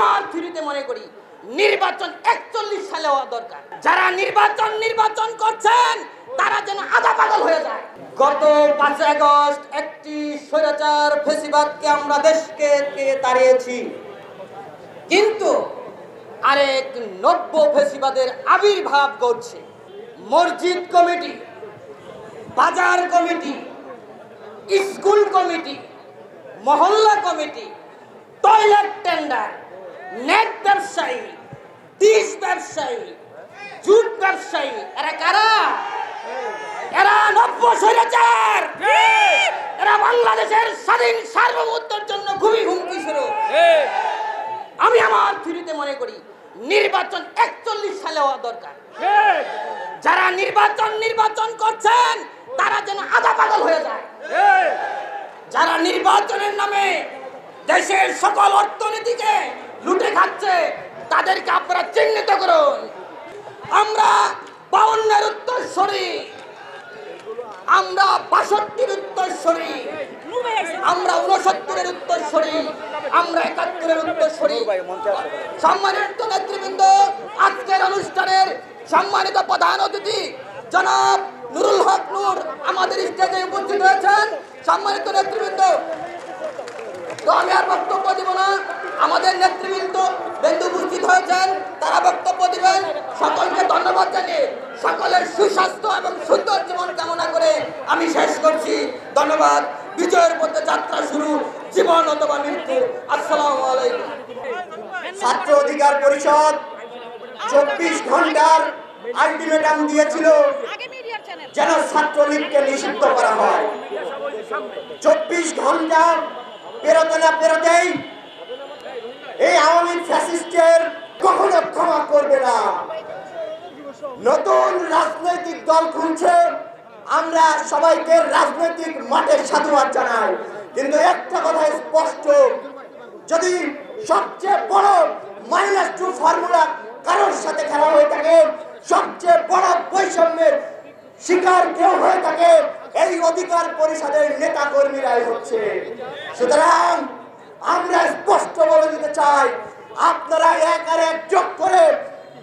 আমার থিওরিতে মনে করি নির্বাচন 41 সালে হওয়া দরকার। যারা নির্বাচন করছেন তারা যেন আধা পাগল হয়ে যায়। গত 5 আগস্ট একটি স্বৈরাচার ফ্যাসিবাদকে আমরা দেশকে তাড়িয়েছি, কিন্তু আরেক নব্য ফ্যাসিবাদের আবির্ভাব ঘটছে। মসজিদ কমিটি, বাজার কমিটি, স্কুল কমিটি, মহল্লা কমিটি, টয়লেট টেন্ডার, নেট ব্যবসায়ী, ডিশ ব্যবসায়ী, জুট ব্যবসায়ী, এরা কারা? এরা নব্য স্বৈরাচার। এরা বাংলাদেশের স্বাধীন সার্বভৌমত্বের জন্য খুবই হুমকি স্বরূপ। আমি আমার থিওরিতে মনে করি নির্বাচন 41 সালে হওয়া দরকার। যারা নির্বাচন করছেন তারা যেন আধা পাগল হয়ে যায়। যারা নির্বাচনের নামে দেশের সকল অর্থনীতিকে লুটে খাচ্ছে তাদেরকে আপনারা চিহ্নিত করুন। আমরা 52-এর উত্তরসূরি, আমরা 62-এর উত্তরসূরি, আমরা 69-এর উত্তরসূরি, আমরা 71-এর উত্তরসূরি। সম্মানিত নেতৃবৃন্দ, আজকের অনুষ্ঠানের সম্মানিত প্রধান অতিথি জনাব নুরুল হক নূর আমাদের স্টেজে উপস্থিত হয়েছেন। সম্মানিত নেতৃবৃন্দ, তো আমি আর বক্তব্য দিব না, আমাদের নেতৃবৃন্দ উপস্থিত হয়েছেন, তারা বক্তব্য দিবেন। সকলকে ধন্যবাদ জানিয়ে সকলের সুস্বাস্থ্য এবং সুন্দর জীবন কামনা করে আমি শেষ করছি। ধন্যবাদ। বিজয়ের পথে যাত্রা শুরু, জীবন অথবা মৃত্যু। আসসালামু আলাইকুম। ছাত্র অধিকার পরিষদ 24 ঘন্টার আলটিমেটাম দিয়েছিল যেন ছাত্রলীগকে নিষিদ্ধ করা হয়। 24 ঘন্টা পেরোতে না পেরোতেই এই আওয়ামী ফ্যাসিস্টের কখনো ক্ষমা করবে না। নতুন রাজনৈতিক দল খুলছে, আমরা সবাইকে রাজনৈতিক মাঠে সাধুবাদ জানাই, কিন্তু একটা কথা স্পষ্ট, যদি সবচেয়ে বড় -2 ফর্মুলা কারোর সাথে খেলা হয়ে থাকে, সবচেয়ে বড় বৈষম্যের শিকার কেউ হয়ে থাকে, এই অধিকার পরিষদের নেতা কর্মীরাই হচ্ছে। সুতরাং আমরা স্পষ্ট বলে দিতে চাই, আপনারা 1 আর 1 যোগ করে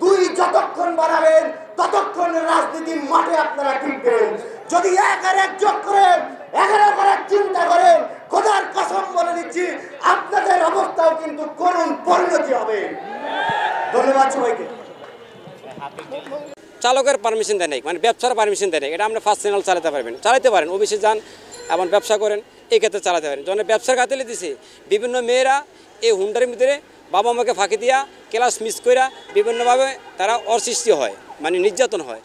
2 যতক্ষণ বাড়াবেন ততক্ষণ রাজনীতির মাঠে আপনারা টিকবেন। যদি 1 আর 1 যোগ করে 11 করার চিন্তা করেন, খোদার কসম বলে দিচ্ছি আপনাদের অবস্থাও কিন্তু করুণ পরিণতি হবে। ধন্যবাদ সবাইকে। চালকের পারমিশন দেয় নাই, মানে ব্যবসার পারমিশন দেয় নাই। এটা আমরা ফার্স্ট চ্যানেল চালাতে পারেন, ওবিসি যান এবং ব্যবসা করেন, এই ক্ষেত্রে চালাতে পারেন। যখন ব্যবসার খাতিলে দিছে বিভিন্ন মেয়েরা এই হুন্ডারের ভিতরে বাবা মাকে ফাঁকি দিয়া ক্লাস মিস কইরা বিভিন্নভাবে তারা অসৃষ্টি হয়, মানে নির্যাতন হয়।